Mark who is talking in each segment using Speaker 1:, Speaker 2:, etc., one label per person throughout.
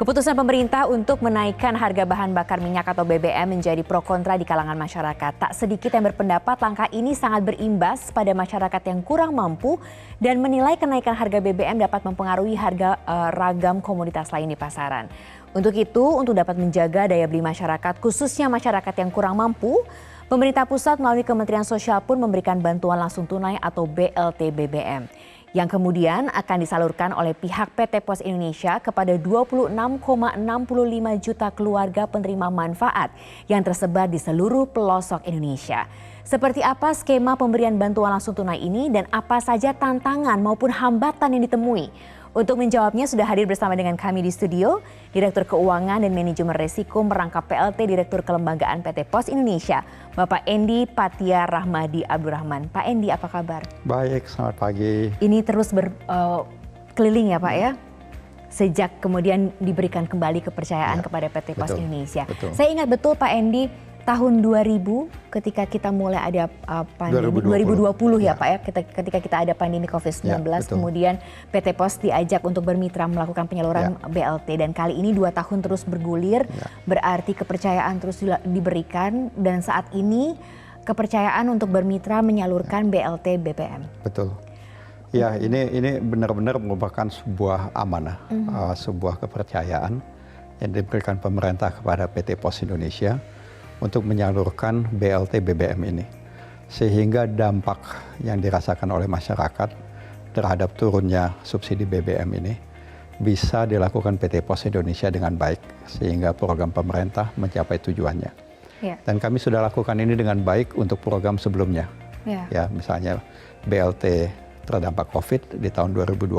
Speaker 1: Keputusan pemerintah untuk menaikkan harga bahan bakar minyak atau BBM menjadi pro kontra di kalangan masyarakat. Tak sedikit yang berpendapat langkah ini sangat berimbas pada masyarakat yang kurang mampu dan menilai kenaikan harga BBM dapat mempengaruhi harga ragam komoditas lain di pasaran. Untuk itu, untuk dapat menjaga daya beli masyarakat, khususnya masyarakat yang kurang mampu, pemerintah pusat melalui Kementerian Sosial pun memberikan bantuan langsung tunai atau BLT BBM. Yang kemudian akan disalurkan oleh pihak PT Pos Indonesia kepada 26,65 juta keluarga penerima manfaat yang tersebar di seluruh pelosok Indonesia. Seperti apa skema pemberian bantuan langsung tunai ini dan apa saja tantangan maupun hambatan yang ditemui? Untuk menjawabnya sudah hadir bersama dengan kami di studio, Direktur Keuangan dan Manajemen Resiko Merangkap PLT Direktur Kelembagaan PT Pos Indonesia, Bapak Endi Patia Rahmadi Abdurrahman. Pak Endi, apa kabar?
Speaker 2: Baik, selamat pagi.
Speaker 1: Ini terus berkeliling ya Pak ya? Sejak kemudian diberikan kembali kepercayaan kepada PT Pos Indonesia.
Speaker 2: Betul.
Speaker 1: Saya ingat betul Pak Endi, tahun 2000 ketika kita mulai ada pandemi 2020 ya Pak ya, ketika kita ada pandemi COVID-19 kemudian PT Pos diajak untuk bermitra melakukan penyaluran BLT dan kali ini 2 tahun terus bergulir, berarti kepercayaan terus diberikan dan saat ini kepercayaan untuk bermitra menyalurkan BLT BBM.
Speaker 2: Betul. Ya, ini benar-benar merupakan sebuah amanah, sebuah kepercayaan yang diberikan pemerintah kepada PT Pos Indonesia untuk menyalurkan BLT BBM ini. Sehingga dampak yang dirasakan oleh masyarakat terhadap turunnya subsidi BBM ini bisa dilakukan PT Pos Indonesia dengan baik sehingga program pemerintah mencapai tujuannya. Dan kami sudah lakukan ini dengan baik untuk program sebelumnya. Ya, misalnya BLT terdampak COVID di tahun 2020,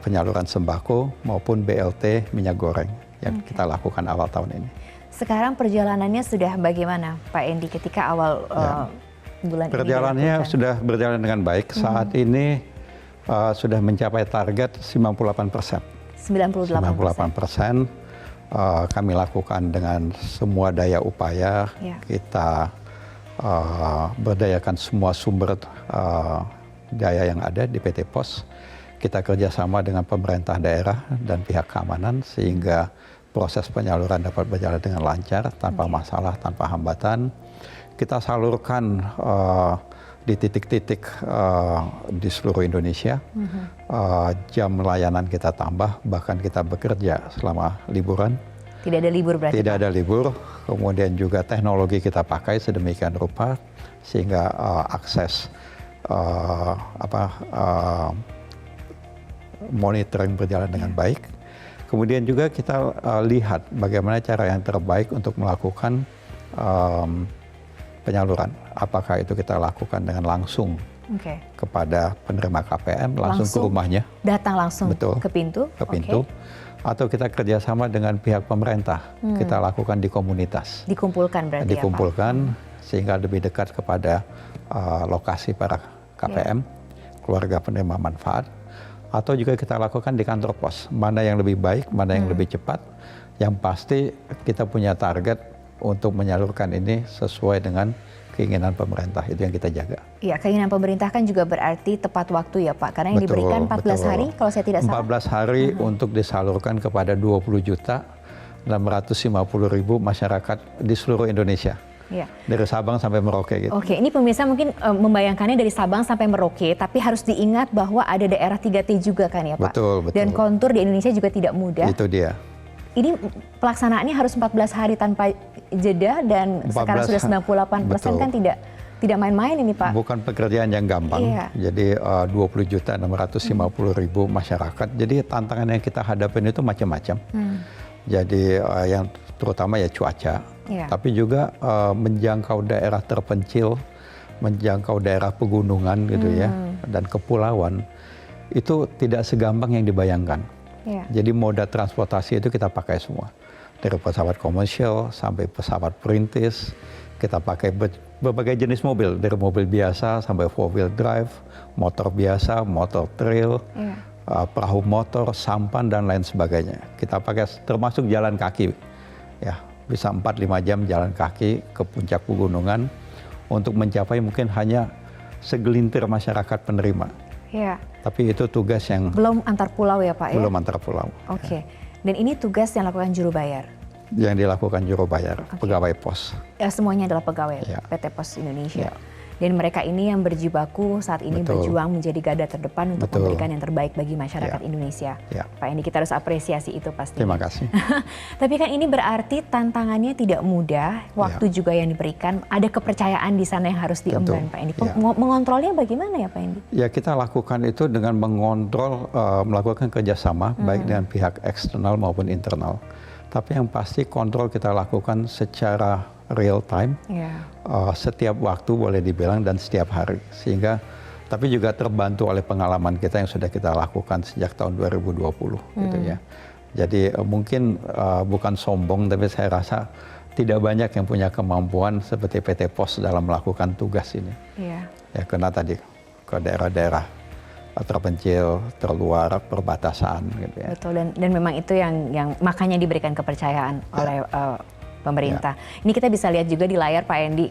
Speaker 2: penyaluran sembako maupun BLT minyak goreng yang kita lakukan awal tahun ini. Sekarang
Speaker 1: perjalanannya sudah bagaimana Pak Endi ketika awal bulan ini?
Speaker 2: Perjalanannya sudah berjalan dengan baik. Saat ini sudah mencapai target 98%. 98%. Kami lakukan dengan semua daya upaya. Kita berdayakan semua sumber daya yang ada di PT Pos. Kita kerjasama dengan pemerintah daerah dan pihak keamanan sehingga proses penyaluran dapat berjalan dengan lancar, tanpa masalah, tanpa hambatan. Kita salurkan di titik-titik di seluruh Indonesia. Jam layanan kita tambah, bahkan kita bekerja selama liburan.
Speaker 1: Tidak ada libur berarti?
Speaker 2: Tidak ada libur. Kemudian juga teknologi kita pakai sedemikian rupa sehingga akses monitoring berjalan dengan baik. Kemudian juga kita lihat bagaimana cara yang terbaik untuk melakukan penyaluran. Apakah itu kita lakukan dengan langsung kepada penerima KPM, langsung ke rumahnya.
Speaker 1: Datang langsung ke pintu?
Speaker 2: Ke pintu. Atau kita kerjasama dengan pihak pemerintah, kita lakukan di komunitas.
Speaker 1: Dikumpulkan berarti
Speaker 2: dikumpulkan sehingga lebih dekat kepada lokasi para KPM, keluarga penerima manfaat. Atau juga kita lakukan di kantor pos, mana yang lebih baik, mana yang lebih cepat. Yang pasti kita punya target untuk menyalurkan ini sesuai dengan keinginan pemerintah, itu yang kita jaga.
Speaker 1: Iya, keinginan pemerintah kan juga berarti tepat waktu ya Pak, karena yang diberikan 14 hari kalau saya tidak salah.
Speaker 2: 14 hari untuk disalurkan kepada 20.650.000 masyarakat di seluruh Indonesia. Dari Sabang sampai Merauke gitu.
Speaker 1: Oke, ini pemirsa mungkin membayangkannya dari Sabang sampai Merauke, tapi harus diingat bahwa ada daerah 3T juga kan ya Pak?
Speaker 2: Betul.
Speaker 1: Dan kontur di Indonesia juga tidak mudah.
Speaker 2: Itu dia.
Speaker 1: Ini pelaksanaannya harus 14 hari tanpa jeda dan sekarang sudah 98% kan tidak main-main ini Pak.
Speaker 2: Bukan pekerjaan yang gampang. Jadi 20.650.000 masyarakat. Jadi tantangan yang kita hadapin itu macam-macam. Jadi yang terutama ya cuaca, tapi juga menjangkau daerah terpencil, menjangkau daerah pegunungan gitu ya, dan kepulauan itu tidak segampang yang dibayangkan. Jadi moda transportasi itu kita pakai semua, dari pesawat komersial sampai pesawat perintis, kita pakai berbagai jenis mobil, dari mobil biasa sampai 4-wheel drive, motor biasa, motor trail, perahu motor, sampan dan lain sebagainya. Kita pakai termasuk jalan kaki, ya bisa 4-5 jam jalan kaki ke puncak pegunungan untuk mencapai mungkin hanya segelintir masyarakat penerima.
Speaker 1: Ya.
Speaker 2: Tapi itu tugas yang
Speaker 1: Belum antar pulau ya Pak ya?
Speaker 2: belum antar pulau.
Speaker 1: Oke. Dan ini tugas yang dilakukan juru bayar?
Speaker 2: Yang dilakukan juru bayar, pegawai pos.
Speaker 1: Semuanya adalah pegawai
Speaker 2: Ya.
Speaker 1: PT Pos Indonesia.
Speaker 2: Ya.
Speaker 1: Dan mereka ini yang berjibaku saat ini
Speaker 2: Betul.
Speaker 1: berjuang menjadi garda terdepan untuk
Speaker 2: Betul.
Speaker 1: memberikan yang terbaik bagi masyarakat
Speaker 2: Ya.
Speaker 1: Indonesia.
Speaker 2: Ya.
Speaker 1: Pak Endi, kita harus apresiasi itu pasti.
Speaker 2: Terima kasih.
Speaker 1: Tapi kan ini berarti tantangannya tidak mudah, waktu juga yang diberikan, ada kepercayaan di sana yang harus diemban Pak Endi.
Speaker 2: Ya.
Speaker 1: Mengontrolnya bagaimana ya Pak Endi?
Speaker 2: Ya, kita lakukan itu dengan mengontrol, melakukan kerjasama baik dengan pihak eksternal maupun internal. Tapi yang pasti kontrol kita lakukan secara real time,
Speaker 1: Ya.
Speaker 2: setiap waktu boleh dibilang dan setiap hari. Sehingga, tapi juga terbantu oleh pengalaman kita yang sudah kita lakukan sejak tahun 2020 gitu ya. Jadi mungkin bukan sombong, tapi saya rasa tidak banyak yang punya kemampuan seperti PT Pos dalam melakukan tugas ini.
Speaker 1: Iya.
Speaker 2: Ya, karena tadi ke daerah-daerah terpencil, terluar, perbatasan gitu ya.
Speaker 1: Betul, dan memang itu yang makanya diberikan kepercayaan oleh pemerintah. Ini kita bisa lihat juga di layar Pak Endi,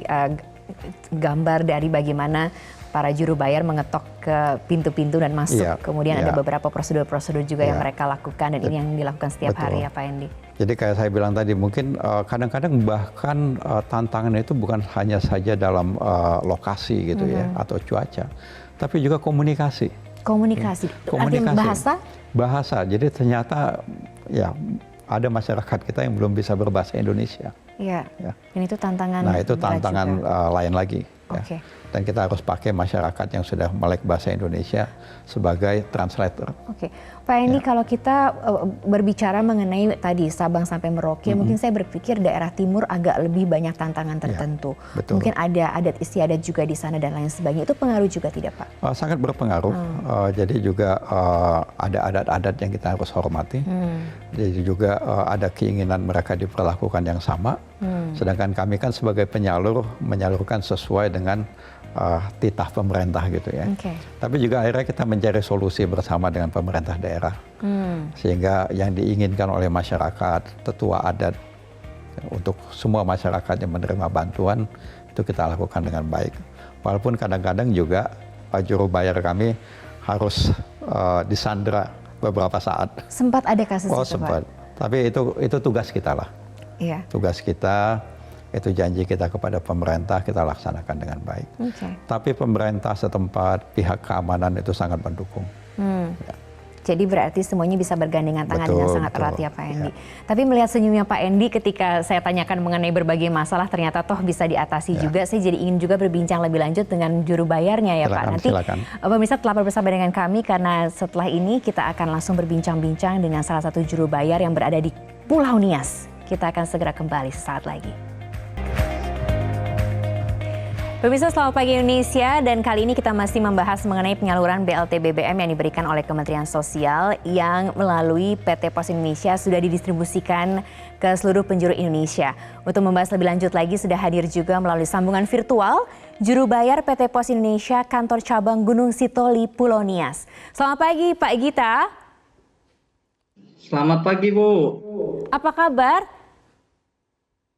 Speaker 1: gambar dari bagaimana para juru bayar mengetok ke pintu-pintu dan masuk.
Speaker 2: Iya,
Speaker 1: Kemudian
Speaker 2: iya.
Speaker 1: ada beberapa prosedur-prosedur juga yang
Speaker 2: Iya.
Speaker 1: mereka lakukan, dan ini yang dilakukan setiap
Speaker 2: Betul.
Speaker 1: hari ya Pak Endi.
Speaker 2: Jadi kayak saya bilang tadi, mungkin kadang-kadang bahkan tantangan itu bukan hanya saja dalam lokasi gitu ya, atau cuaca, tapi juga komunikasi.
Speaker 1: Komunikasi, artinya bahasa?
Speaker 2: Bahasa, jadi ternyata ya ada masyarakat kita yang belum bisa berbahasa Indonesia.
Speaker 1: Iya,
Speaker 2: Ya.
Speaker 1: dan itu tantangan
Speaker 2: Nah, itu
Speaker 1: berat
Speaker 2: tantangan
Speaker 1: juga.
Speaker 2: lain lagi. Ya.
Speaker 1: Oke.
Speaker 2: Dan kita harus pakai masyarakat yang sudah melek bahasa Indonesia sebagai translator.
Speaker 1: Oke, Pak Endi, kalau kita berbicara mengenai tadi Sabang sampai Merauke, mungkin saya berpikir daerah timur agak lebih banyak tantangan tertentu.
Speaker 2: betul.
Speaker 1: Mungkin ada adat istiadat juga di sana dan lain sebagainya. Itu pengaruh juga tidak Pak?
Speaker 2: Sangat berpengaruh. Jadi juga ada adat-adat yang kita harus hormati. Jadi juga ada keinginan mereka diperlakukan yang sama. Sedangkan kami kan sebagai penyalur menyalurkan sesuai dengan titah pemerintah gitu ya.
Speaker 1: Oke.
Speaker 2: Tapi juga akhirnya kita mencari solusi bersama dengan pemerintah daerah. Sehingga yang diinginkan oleh masyarakat, tetua adat, untuk semua masyarakat yang menerima bantuan, itu kita lakukan dengan baik. Walaupun kadang-kadang juga Pak Juru Bayar kami harus disandra beberapa saat.
Speaker 1: Sempat ada kasus itu
Speaker 2: Sempat.
Speaker 1: Pak?
Speaker 2: Tapi itu tugas kita lah.
Speaker 1: Iya.
Speaker 2: Tugas kita, itu janji kita kepada pemerintah, kita laksanakan dengan baik.
Speaker 1: Oke.
Speaker 2: Tapi pemerintah setempat, pihak keamanan itu sangat mendukung. Ya.
Speaker 1: Jadi berarti semuanya bisa bergandengan tangan
Speaker 2: Betul,
Speaker 1: dengan sangat
Speaker 2: betul.
Speaker 1: erat ya Pak Endi. Tapi melihat senyumnya Pak Endi ketika saya tanyakan mengenai berbagai masalah, ternyata toh bisa diatasi juga. Saya jadi ingin juga berbincang lebih lanjut dengan juru bayarnya ya Pak. Nanti pemirsa telah bersama dengan kami, karena setelah ini kita akan langsung berbincang-bincang dengan salah satu juru bayar yang berada di Pulau Nias. Kita akan segera kembali sesaat lagi. Pemirsa, selamat pagi Indonesia, dan kali ini kita masih membahas mengenai penyaluran BLT BBM yang diberikan oleh Kementerian Sosial yang melalui PT Pos Indonesia sudah didistribusikan ke seluruh penjuru Indonesia. Untuk membahas lebih lanjut lagi sudah hadir juga melalui sambungan virtual juru bayar PT Pos Indonesia kantor cabang Gunung Sitoli, Pulau Nias. Selamat pagi Pak Gita.
Speaker 3: Selamat pagi Bu.
Speaker 1: Apa kabar?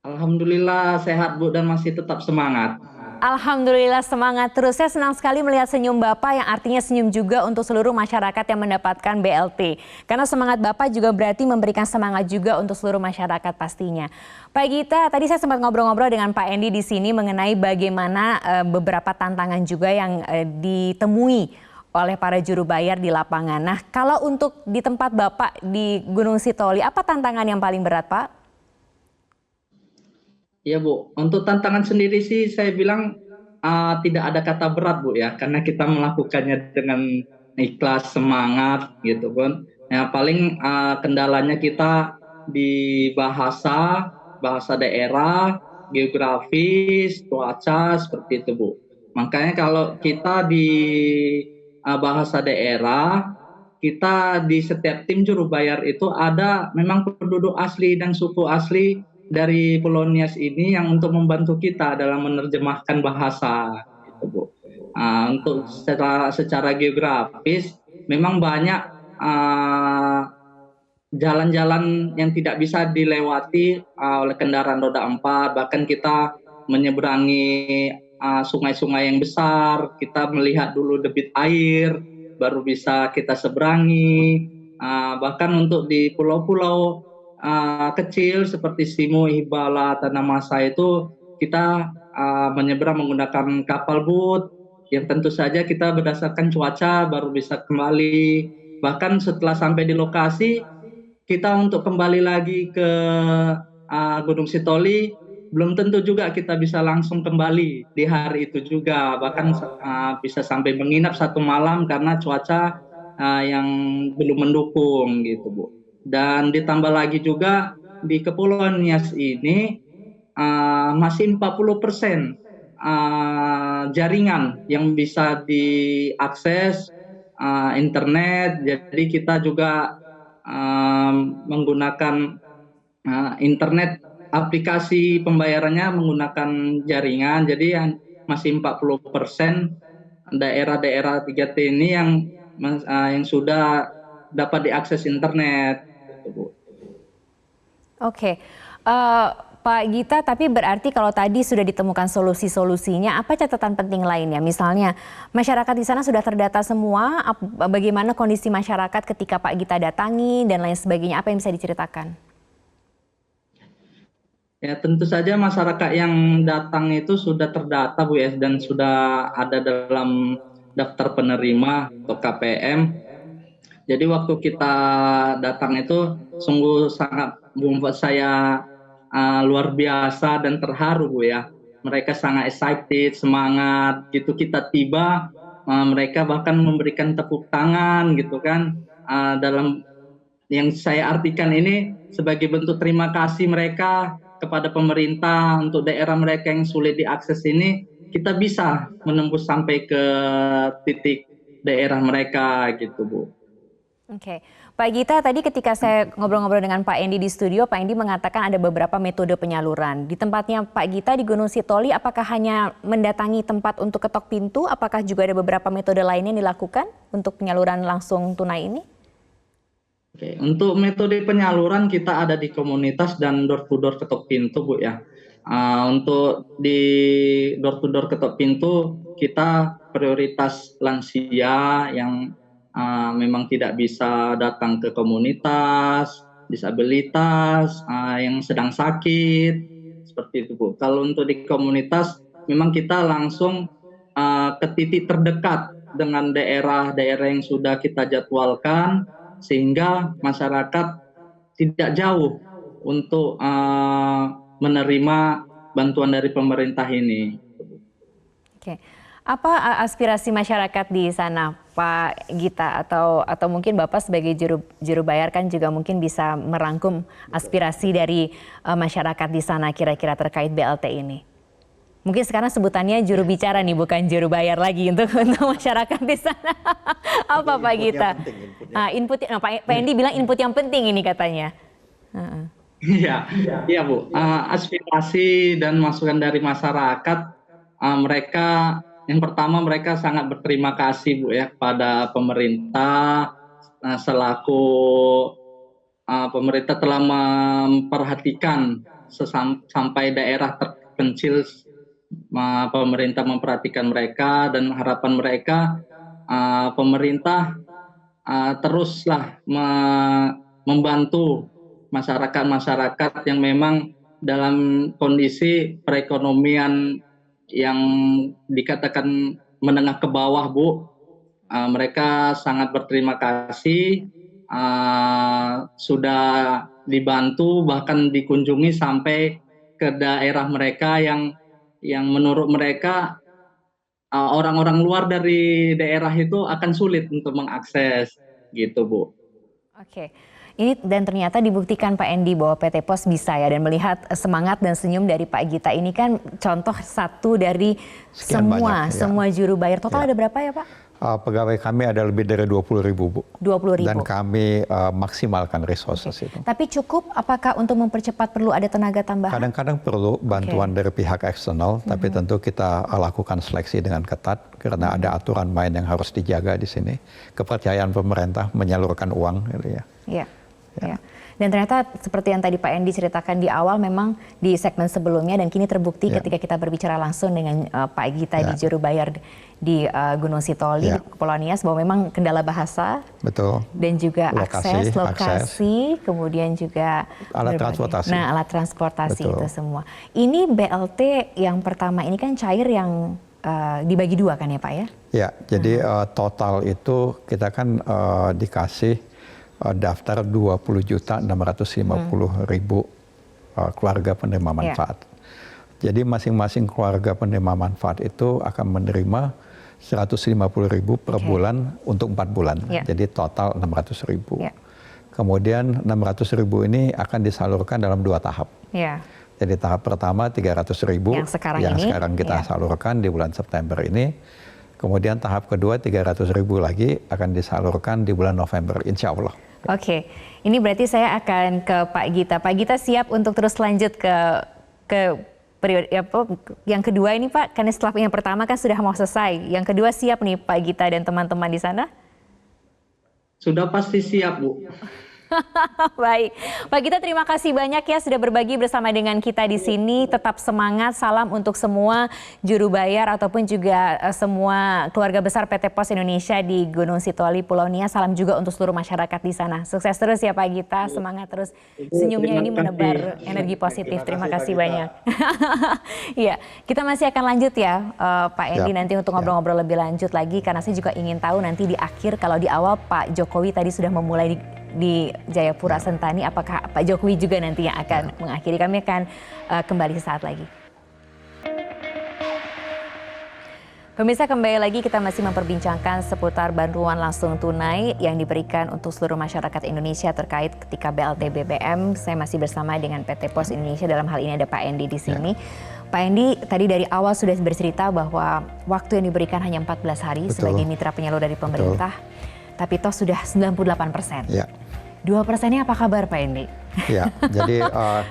Speaker 3: Alhamdulillah sehat Bu dan masih tetap semangat.
Speaker 1: Alhamdulillah semangat terus. Saya senang sekali melihat senyum Bapak yang artinya senyum juga untuk seluruh masyarakat yang mendapatkan BLT. Karena semangat Bapak juga berarti memberikan semangat juga untuk seluruh masyarakat pastinya. Pak Gita, tadi saya sempat ngobrol-ngobrol dengan Pak Endi di sini mengenai bagaimana beberapa tantangan juga yang ditemui oleh para juru bayar di lapangan. Nah, kalau untuk di tempat Bapak di Gunung Sitoli, apa tantangan yang paling berat Pak?
Speaker 3: Ya Bu, untuk tantangan sendiri sih saya bilang tidak ada kata berat Bu ya, karena kita melakukannya dengan ikhlas, semangat gitu kan. Ya, paling kendalanya kita di bahasa daerah, geografis, cuaca seperti itu Bu. Makanya kalau kita di bahasa daerah, kita di setiap tim juru bayar itu ada memang penduduk asli dan suku asli dari Pulau Nias ini yang untuk membantu kita dalam menerjemahkan bahasa, gitu Bu. Untuk secara geografis memang banyak jalan-jalan yang tidak bisa dilewati oleh kendaraan roda 4. Bahkan kita menyeberangi sungai-sungai yang besar, kita melihat dulu debit air, baru bisa kita seberangi. Bahkan untuk di pulau-pulau kecil seperti Simo, Hibala, Tanamasa itu kita menyeberang menggunakan kapal boat yang tentu saja kita berdasarkan cuaca baru bisa kembali. Bahkan setelah sampai di lokasi, kita untuk kembali lagi ke Gunung Sitoli, belum tentu juga kita bisa langsung kembali di hari itu juga. Bahkan bisa sampai menginap 1 malam karena cuaca yang belum mendukung gitu, Bu. Dan ditambah lagi juga di Kepulauan Nias ini masih 40% jaringan yang bisa diakses internet. Jadi kita juga menggunakan internet, aplikasi pembayarannya menggunakan jaringan. Jadi yang masih 40% daerah-daerah 3T ini yang sudah dapat diakses internet.
Speaker 1: Oke, Pak Gita, tapi berarti kalau tadi sudah ditemukan solusi-solusinya, apa catatan penting lainnya? Misalnya masyarakat di sana sudah terdata semua, bagaimana kondisi masyarakat ketika Pak Gita datangi dan lain sebagainya, apa yang bisa diceritakan?
Speaker 3: Ya, tentu saja masyarakat yang datang itu sudah terdata, Bu ya, dan sudah ada dalam daftar penerima atau KPM. Jadi waktu kita datang itu sungguh sangat membuat saya luar biasa dan terharu, Bu ya. Mereka sangat excited, semangat gitu. Kita tiba, mereka bahkan memberikan tepuk tangan gitu kan. Dalam yang saya artikan ini sebagai bentuk terima kasih mereka kepada pemerintah untuk daerah mereka yang sulit diakses ini, kita bisa menembus sampai ke titik daerah mereka gitu, Bu.
Speaker 1: Oke, Pak Gita, tadi ketika saya ngobrol-ngobrol dengan Pak Endi di studio, Pak Endi mengatakan ada beberapa metode penyaluran. Di tempatnya Pak Gita di Gunung Sitoli, apakah hanya mendatangi tempat untuk ketok pintu? Apakah juga ada beberapa metode lainnya yang dilakukan untuk penyaluran langsung tunai ini?
Speaker 3: Oke, untuk metode penyaluran kita ada di komunitas dan door to door ketok pintu, Bu ya. Untuk di door to door ketok pintu, kita prioritas lansia yang memang tidak bisa datang ke komunitas, disabilitas, yang sedang sakit, seperti itu, Bu. Kalau untuk di komunitas, memang kita langsung ke titik terdekat dengan daerah-daerah yang sudah kita jadwalkan, sehingga masyarakat tidak jauh untuk menerima bantuan dari pemerintah ini.
Speaker 1: Oke. Apa aspirasi masyarakat di sana, Pak Gita, atau mungkin Bapak sebagai juru bayar kan juga mungkin bisa merangkum aspirasi dari masyarakat di sana kira-kira terkait BLT ini? Mungkin sekarang sebutannya juru bicara nih, bukan juru bayar lagi untuk masyarakat di sana. Apa Pak Gita? Pak Endi bilang input yang penting ini katanya.
Speaker 3: Iya, Bu. Aspirasi dan masukan dari masyarakat, mereka yang pertama mereka sangat berterima kasih, Bu ya, kepada pemerintah selaku pemerintah telah memperhatikan sampai daerah terpencil, pemerintah memperhatikan mereka, dan harapan mereka pemerintah teruslah membantu masyarakat yang memang dalam kondisi perekonomian yang dikatakan menengah ke bawah, Bu. Mereka sangat berterima kasih, sudah dibantu, bahkan dikunjungi sampai ke daerah mereka yang menurut mereka orang-orang luar dari daerah itu akan sulit untuk mengakses, gitu, Bu.
Speaker 1: Oke. Ini dan ternyata dibuktikan Pak Endi bahwa PT Pos bisa ya, dan melihat semangat dan senyum dari Pak Gita ini kan contoh satu dari semua juru bayar. Total ada berapa ya Pak?
Speaker 2: Pegawai kami ada lebih dari 20.000, Bu.
Speaker 1: 20.000.
Speaker 2: Dan kami maksimalkan resources itu.
Speaker 1: Tapi cukup, apakah untuk mempercepat perlu ada tenaga tambahan?
Speaker 2: Kadang-kadang perlu bantuan dari pihak eksternal, tapi tentu kita lakukan seleksi dengan ketat karena ada aturan main yang harus dijaga di sini. Kepercayaan pemerintah menyalurkan uang, gitu ya.
Speaker 1: Iya. Ya. Dan ternyata seperti yang tadi Pak Endi ceritakan di awal memang di segmen sebelumnya dan kini terbukti ketika kita berbicara langsung dengan Pak Gita di juru bayar di Gunung Sitoli di Kepulauan Nias bahwa memang kendala bahasa dan juga lokasi, kemudian juga
Speaker 2: alat transportasi.
Speaker 1: Nah, alat transportasi itu semua. Ini BLT yang pertama ini kan cair yang dibagi dua kan ya Pak ya? Ya,
Speaker 2: jadi total itu kita kan dikasih daftar 20.650.000 keluarga penerima manfaat. Jadi masing-masing keluarga penerima manfaat itu akan menerima 150.000 per bulan untuk 4 bulan. Jadi total 600.000. Kemudian 600.000 ini akan disalurkan dalam 2 tahap. Jadi tahap pertama 300.000 yang sekarang kita salurkan di bulan September ini. Kemudian tahap kedua 300.000 lagi akan disalurkan di bulan November, insya Allah.
Speaker 1: Oke, ini berarti saya akan ke Pak Gita. Pak Gita siap untuk terus lanjut ke periode yang kedua ini Pak, karena setelah yang pertama kan sudah mau selesai. Yang kedua siap nih Pak Gita dan teman-teman di sana?
Speaker 3: Sudah pasti siap Bu.
Speaker 1: Baik, Pak Gita terima kasih banyak ya sudah berbagi bersama dengan kita di sini. Tetap semangat, salam untuk semua juru bayar ataupun juga semua keluarga besar PT Pos Indonesia di Gunung Sitoli, Pulau Nias. Salam juga untuk seluruh masyarakat di sana. Sukses terus ya Pak Gita, semangat terus. Senyumnya ini menebar energi positif. Terima kasih banyak. Iya, kita masih akan lanjut ya Pak Endi nanti untuk ngobrol-ngobrol lebih lanjut lagi karena saya juga ingin tahu nanti di akhir kalau di awal Pak Jokowi tadi sudah memulai di Jayapura Sentani, apakah Pak Jokowi juga nanti yang akan mengakhiri? Kami akan kembali sesaat lagi. Pemirsa, kembali lagi kita masih memperbincangkan seputar bantuan langsung tunai yang diberikan untuk seluruh masyarakat Indonesia terkait ketika BLT BBM. Saya masih bersama dengan PT Pos Indonesia, dalam hal ini ada Pak Endi di sini. Pak Endi tadi dari awal sudah bercerita bahwa waktu yang diberikan hanya 14 hari sebagai mitra penyalur dari pemerintah. Tapi toh sudah 98%. 2%-nya apa kabar Pak Endi?
Speaker 2: Ya, jadi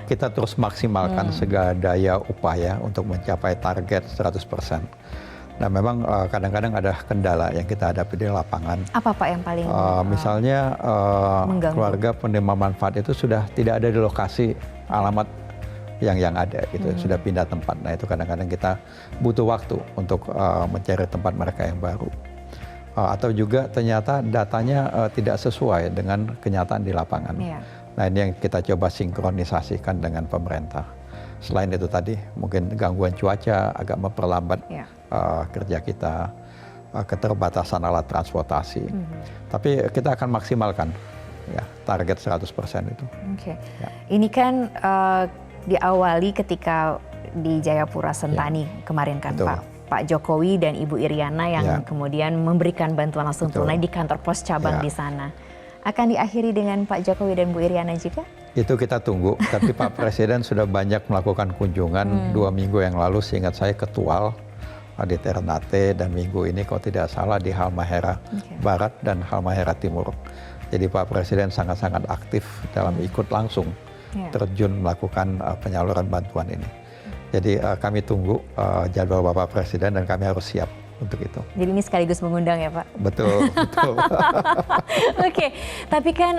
Speaker 2: kita terus maksimalkan segala daya upaya untuk mencapai target 100%. Nah memang kadang-kadang ada kendala yang kita hadapi di lapangan.
Speaker 1: Apa Pak yang paling
Speaker 2: misalnya keluarga penerima manfaat itu sudah tidak ada di lokasi alamat yang ada gitu, sudah pindah tempat. Nah itu kadang-kadang kita butuh waktu untuk mencari tempat mereka yang baru. Atau juga ternyata datanya tidak sesuai dengan kenyataan di lapangan. Nah ini yang kita coba sinkronisasikan dengan pemerintah. Selain itu tadi mungkin gangguan cuaca agak memperlambat kerja kita, keterbatasan alat transportasi. Tapi kita akan maksimalkan target 100% itu.
Speaker 1: Ini kan diawali ketika di Jayapura Sentani kemarin kan Pak Jokowi dan Ibu Iriana yang kemudian memberikan bantuan langsung tunai di kantor pos cabang di sana. Akan diakhiri dengan Pak Jokowi dan Bu Iriana juga?
Speaker 2: Itu kita tunggu, tapi Pak Presiden sudah banyak melakukan kunjungan 2 minggu yang lalu, seingat saya ke Tual, di Ternate, dan minggu ini kalau tidak salah di Halmahera Barat dan Halmahera Timur. Jadi Pak Presiden sangat-sangat aktif dalam ikut langsung terjun melakukan penyaluran bantuan ini. Jadi kami tunggu jadwal Bapak Presiden dan kami harus siap untuk itu.
Speaker 1: Jadi ini sekaligus mengundang ya Pak?
Speaker 2: Betul, betul.
Speaker 1: Oke, tapi kan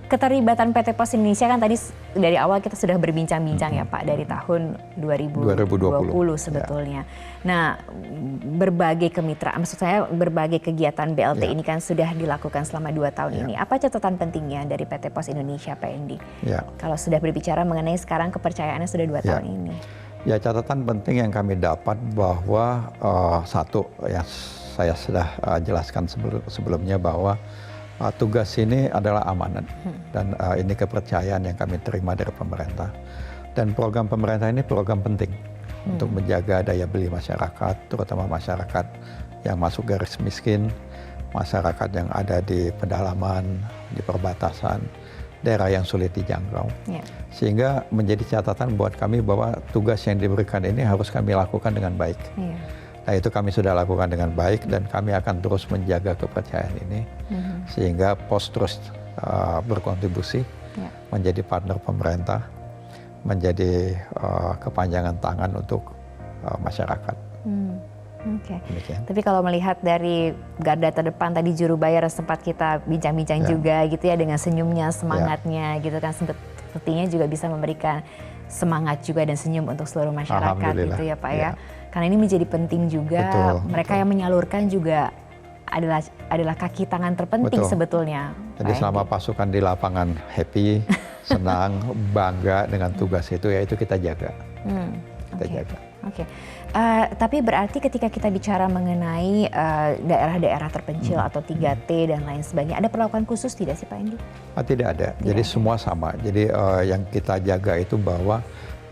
Speaker 1: keterlibatan PT Pos Indonesia kan tadi dari awal kita sudah berbincang-bincang ya Pak, dari tahun 2020 sebetulnya. Nah, berbagai kemitraan, maksud saya berbagai kegiatan BLT ini kan sudah dilakukan selama 2 tahun ini. Apa catatan pentingnya dari PT Pos Indonesia Pak Endi? Kalau sudah berbicara mengenai sekarang kepercayaannya sudah 2 tahun ini.
Speaker 2: Ya, catatan penting yang kami dapat bahwa satu yang saya sudah jelaskan sebelumnya bahwa tugas ini adalah amanat dan ini kepercayaan yang kami terima dari pemerintah. Dan program pemerintah ini program penting untuk menjaga daya beli masyarakat, terutama masyarakat yang masuk garis miskin, masyarakat yang ada di pedalaman, di perbatasan, daerah yang sulit dijangkau. Sehingga menjadi catatan buat kami bahwa tugas yang diberikan ini harus kami lakukan dengan baik. Nah itu kami sudah lakukan dengan baik dan kami akan terus menjaga kepercayaan ini sehingga Pos terus berkontribusi menjadi partner pemerintah, menjadi kepanjangan tangan untuk masyarakat.
Speaker 1: Oke.
Speaker 2: Demikian.
Speaker 1: Tapi kalau melihat dari garda terdepan tadi juru bayar sempat kita bincang-bincang juga gitu ya dengan senyumnya, semangatnya gitu kan, sepertinya juga bisa memberikan semangat juga dan senyum untuk seluruh masyarakat gitu ya Pak ya. Karena ini menjadi penting juga, mereka yang menyalurkan juga adalah kaki tangan terpenting sebetulnya.
Speaker 2: Jadi selama pasukan di lapangan happy, senang, bangga dengan tugas itu, ya itu kita jaga. Kita jaga.
Speaker 1: Oke. Tapi berarti ketika kita bicara mengenai daerah-daerah terpencil atau 3T dan lain sebagainya, ada perlakuan khusus tidak sih Pak Endi?
Speaker 2: Tidak ada. Jadi semua sama. Jadi yang kita jaga itu bahwa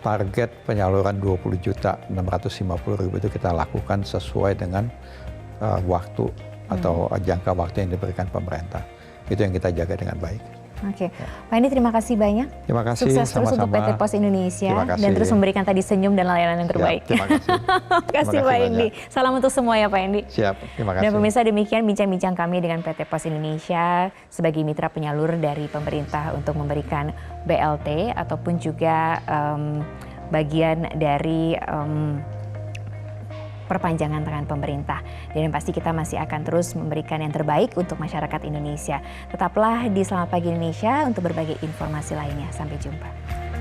Speaker 2: target penyaluran 20.650.000 itu kita lakukan sesuai dengan waktu atau jangka waktu yang diberikan pemerintah. Itu yang kita jaga dengan baik.
Speaker 1: Oke, Pak Endi terima kasih banyak.
Speaker 2: Terima kasih.
Speaker 1: Sukses terus untuk PT Pos Indonesia dan terus memberikan tadi senyum dan layanan yang terbaik.
Speaker 2: Ya, terima kasih.
Speaker 1: Terima kasih Pak Endi. Salam untuk semua ya Pak Endi.
Speaker 2: Siap, terima kasih.
Speaker 1: Dan pemirsa, demikian bincang-bincang kami dengan PT Pos Indonesia sebagai mitra penyalur dari pemerintah untuk memberikan BLT ataupun juga bagian dari perpanjangan tangan pemerintah. Dan yang pasti kita masih akan terus memberikan yang terbaik untuk masyarakat Indonesia. Tetaplah di Selamat Pagi Indonesia untuk berbagai informasi lainnya. Sampai jumpa.